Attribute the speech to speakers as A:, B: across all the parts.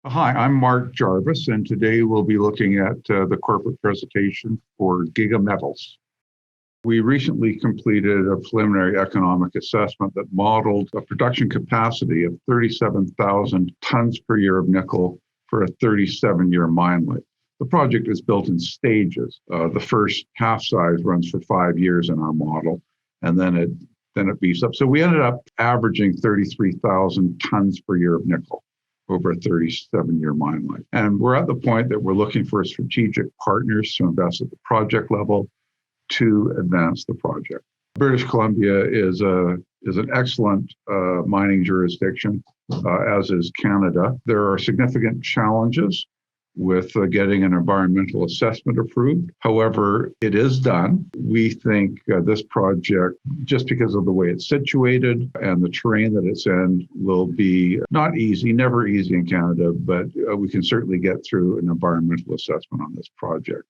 A: Hi, I'm Mark Jarvis, and today we'll be looking at the corporate presentation for Giga Metals. We recently completed a preliminary economic assessment that modeled a production capacity of 37,000 tons per year of nickel for a 37-year mine life. The project is built in stages. The first half size runs for 5 years in our model, and then it beefs up. So we ended up averaging 33,000 tons per year of nickel over a 37-year mine life. And we're at the point that we're looking for strategic partners to invest at the project level to advance the project. British Columbia is an excellent mining jurisdiction, as is Canada. There are significant challenges with getting an environmental assessment approved. However, it is done. We think this project, just because of the way it's situated and the terrain that it's in, will be not easy, never easy in Canada, but we can certainly get through an environmental assessment on this project.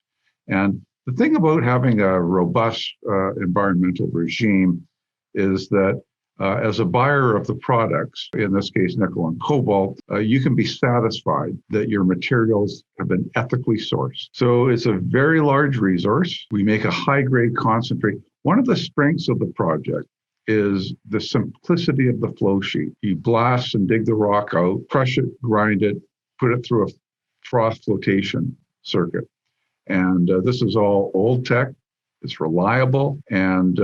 A: And the thing about having a robust environmental regime is that as a buyer of the products, in this case, nickel and cobalt, you can be satisfied that your materials have been ethically sourced. So it's a very large resource. We make a high-grade concentrate. One of the strengths of the project is the simplicity of the flow sheet. You blast and dig the rock out, crush it, grind it, put it through a froth flotation circuit. And this is all old tech. It's reliable, and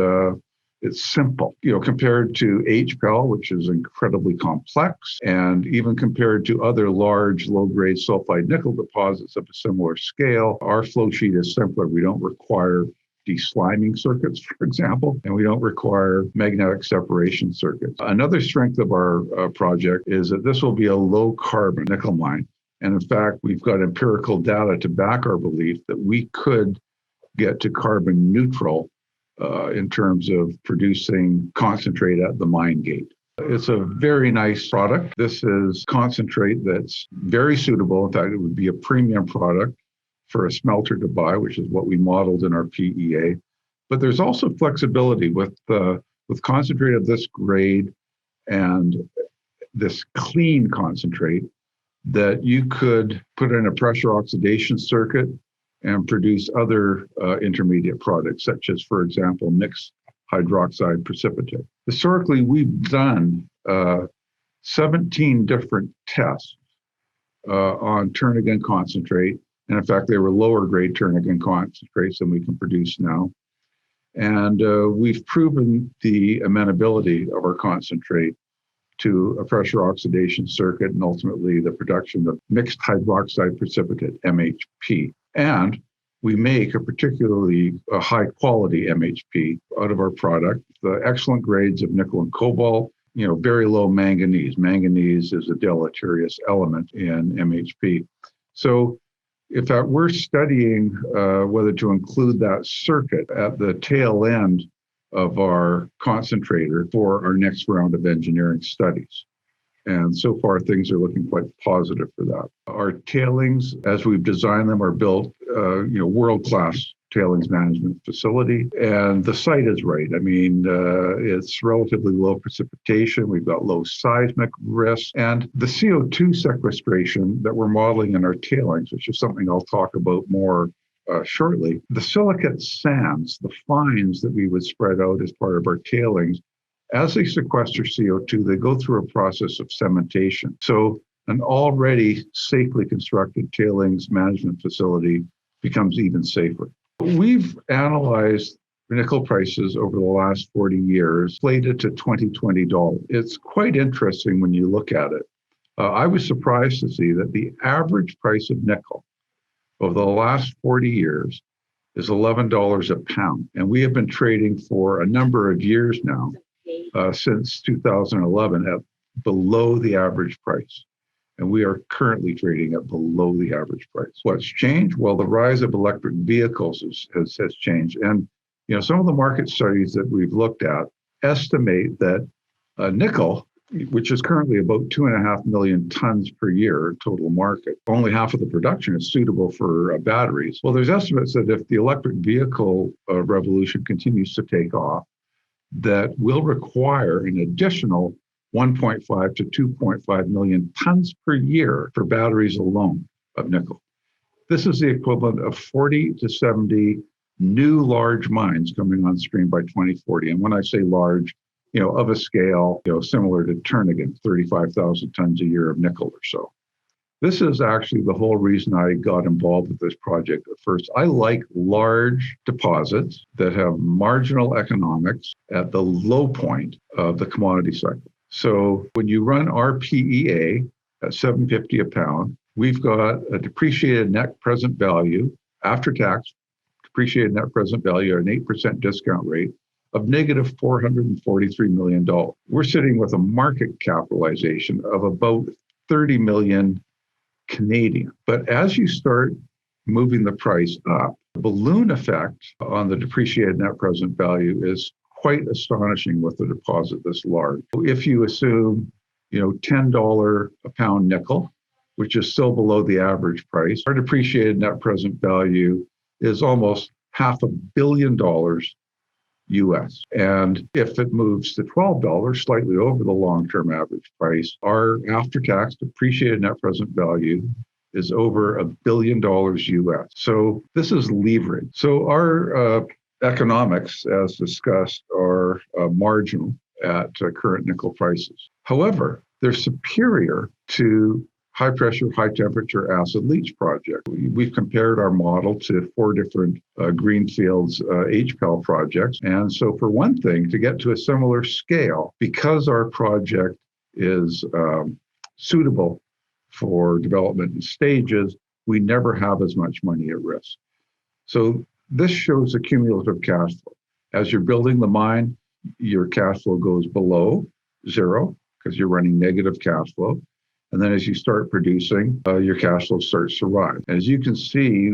A: it's simple, compared to HPAL, which is incredibly complex, and even compared to other large, low-grade sulfide nickel deposits of a similar scale. Our flow sheet is simpler. We don't require desliming circuits, for example, and we don't require magnetic separation circuits. Another strength of our project is that this will be a low-carbon nickel mine. And in fact, we've got empirical data to back our belief that we could get to carbon neutral in terms of producing concentrate at the mine gate. It's a very nice product. This is concentrate that's very suitable. In fact, it would be a premium product for a smelter to buy, which is what we modeled in our PEA. But there's also flexibility with concentrate of this grade and this clean concentrate that you could put in a pressure oxidation circuit and produce other intermediate products, such as, for example, mixed hydroxide precipitate. Historically, we've done 17 different tests on Turnagain concentrate. And in fact, they were lower grade Turnagain concentrates than we can produce now. And we've proven the amenability of our concentrate to a pressure oxidation circuit and ultimately the production of mixed hydroxide precipitate, MHP. And we make a particularly high quality MHP out of our product, the excellent grades of nickel and cobalt, very low manganese. Manganese is a deleterious element in MHP. So if we're studying whether to include that circuit at the tail end of our concentrator for our next round of engineering studies. And so far, things are looking quite positive for that. Our tailings, as we've designed them, are built, world-class tailings management facility. And the site is right. I mean, it's relatively low precipitation. We've got low seismic risk. And the CO2 sequestration that we're modeling in our tailings, which is something I'll talk about more shortly, the silicate sands, the fines that we would spread out as part of our tailings, as they sequester CO2, they go through a process of cementation. So an already safely constructed tailings management facility becomes even safer. We've analyzed nickel prices over the last 40 years, slated to $2020. It's quite interesting when you look at it. I was surprised to see that the average price of nickel over the last 40 years is $11 a pound. And we have been trading for a number of years now, since 2011, at below the average price. And we are currently trading at below the average price. What's changed? Well, the rise of electric vehicles has changed. And some of the market studies that we've looked at estimate that nickel, which is currently about 2.5 million tons per year total market, only half of the production is suitable for batteries. Well, there's estimates that if the electric vehicle revolution continues to take off, that will require an additional 1.5 to 2.5 million tons per year for batteries alone of nickel. This is the equivalent of 40 to 70 new large mines coming on stream by 2040. And when I say large, of a scale, similar to Turnagain, 35,000 tons a year of nickel or so. This is actually the whole reason I got involved with this project at first. I like large deposits that have marginal economics at the low point of the commodity cycle. So when you run our PEA at $7.50 a pound, we've got a depreciated net present value, after tax, depreciated net present value at an 8% discount rate of negative $443 million. We're sitting with a market capitalization of about 30 million Canadian. But as you start moving the price up, the balloon effect on the depreciated net present value is quite astonishing with a deposit this large. If you assume, $10 a pound nickel, which is still below the average price, our depreciated net present value is almost $500 million US. And if it moves to $12, slightly over the long-term average price, our after-tax depreciated net present value is over $1 billion US. So this is leverage. So our economics, as discussed, are marginal at current nickel prices. However, they're superior to high-pressure, high-temperature acid leach project. We've compared our model to 4 different greenfields HPAL projects. And so for one thing, to get to a similar scale, because our project is suitable for development in stages, we never have as much money at risk. So this shows a cumulative cash flow. As you're building the mine, your cash flow goes below zero because you're running negative cash flow. And then as you start producing, your cash flow starts to rise. As you can see,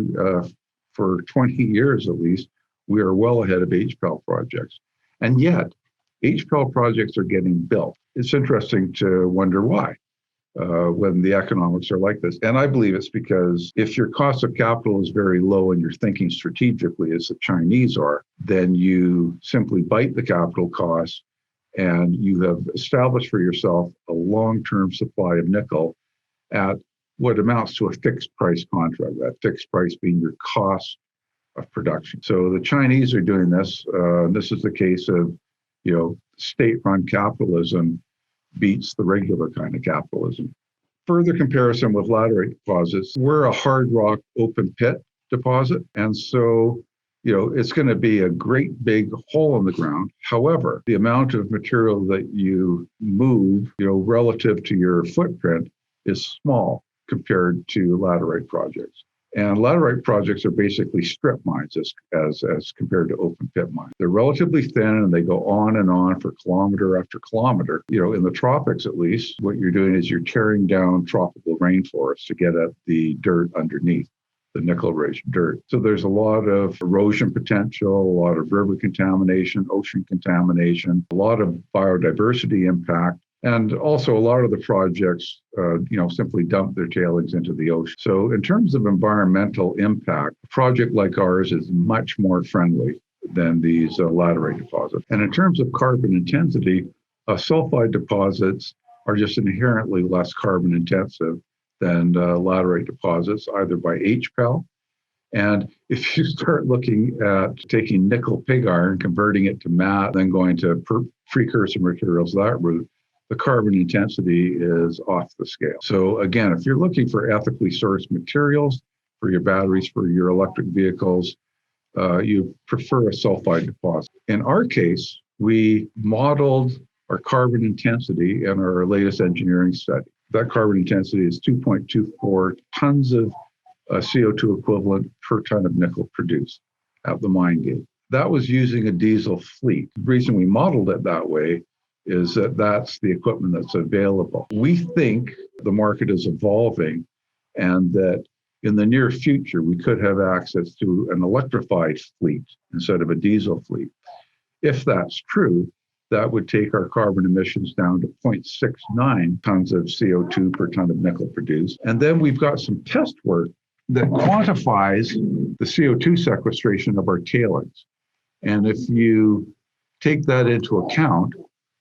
A: for 20 years at least, we are well ahead of HPAL projects. And yet, HPAL projects are getting built. It's interesting to wonder why when the economics are like this. And I believe it's because if your cost of capital is very low and you're thinking strategically as the Chinese are, then you simply bite the capital costs and you have established for yourself a long-term supply of nickel at what amounts to a fixed price contract, that fixed price being your cost of production. So the Chinese are doing this. This is the case of, state-run capitalism beats the regular kind of capitalism. Further comparison with laterite deposits, we're a hard rock open pit deposit. And so it's going to be a great big hole in the ground. However, the amount of material that you move, relative to your footprint is small compared to laterite projects. And laterite projects are basically strip mines as compared to open pit mines. They're relatively thin and they go on and on for kilometer after kilometer. In the tropics, at least, what you're doing is you're tearing down tropical rainforests to get at the dirt underneath, the nickel-rich dirt. So there's a lot of erosion potential, a lot of river contamination, ocean contamination, a lot of biodiversity impact. And also a lot of the projects, simply dump their tailings into the ocean. So in terms of environmental impact, a project like ours is much more friendly than these laterite deposits. And in terms of carbon intensity, sulfide deposits are just inherently less carbon intensive than laterite deposits, either by HPAL. And if you start looking at taking nickel pig iron, converting it to matte, then going to precursor materials that route, the carbon intensity is off the scale. So again, if you're looking for ethically sourced materials for your batteries, for your electric vehicles, you prefer a sulfide deposit. In our case, we modeled our carbon intensity in our latest engineering study. That carbon intensity is 2.24 tons of CO2 equivalent per ton of nickel produced at the mine gate. That was using a diesel fleet. The reason we modeled it that way is that that's the equipment that's available. We think the market is evolving and that in the near future, we could have access to an electrified fleet instead of a diesel fleet. If that's true, that would take our carbon emissions down to 0.69 tons of CO2 per ton of nickel produced. And then we've got some test work that quantifies the CO2 sequestration of our tailings. And if you take that into account,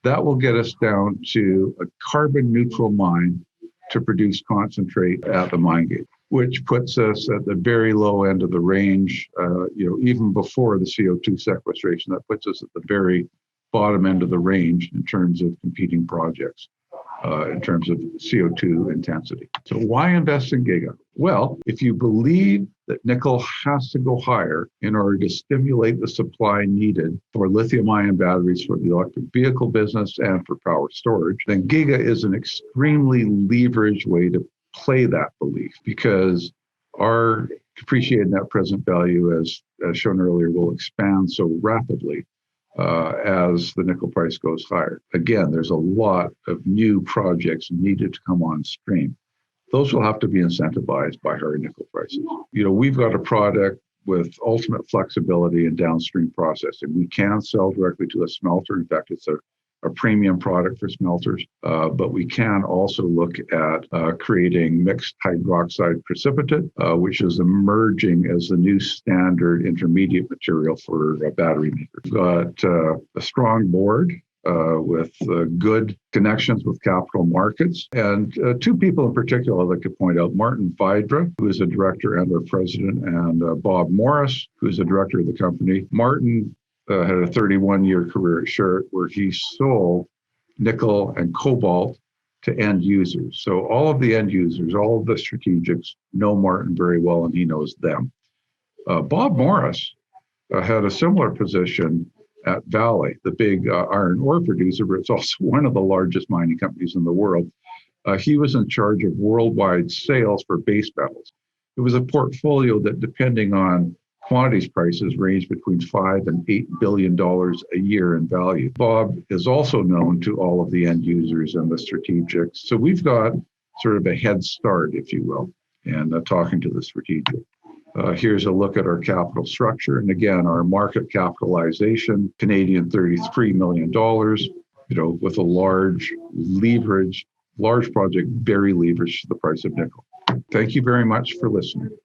A: That will get us down to a carbon neutral mine to produce concentrate at the mine gate, which puts us at the very low end of the range, even before the CO2 sequestration. That puts us at the very bottom end of the range in terms of competing projects, in terms of CO2 intensity. So why invest in Giga? Well, if you believe that nickel has to go higher in order to stimulate the supply needed for lithium-ion batteries for the electric vehicle business and for power storage, then Giga is an extremely leveraged way to play that belief, because our depreciated net present value, as shown earlier, will expand so rapidly as the nickel price goes higher. Again, there's a lot of new projects needed to come on stream. Those will have to be incentivized by higher nickel prices. We've got a product with ultimate flexibility in downstream processing. We can sell directly to a smelter. In fact, it's a premium product for smelters, but we can also look at creating mixed hydroxide precipitate, which is emerging as the new standard intermediate material for battery makers. We've got a strong board with good connections with capital markets. And two people in particular I'd like to point out: Martin Vidra, who is a director and our president, and Bob Morris, who is the director of the company. Martin had a 31-year career at Sherritt, where he sold nickel and cobalt to end users. So all of the end users, all of the strategics know Martin very well, and he knows them. Bob Morris had a similar position at Vale, the big iron ore producer, but it's also one of the largest mining companies in the world. He was in charge of worldwide sales for base metals. It was a portfolio that, depending on commodities prices, ranged between $5 and $8 billion a year in value. Bob is also known to all of the end users and the strategics. So we've got sort of a head start, if you will, in talking to the strategic. Here's a look at our capital structure. And again, our market capitalization, Canadian $33 million, with a large project, very leveraged to the price of nickel. Thank you very much for listening.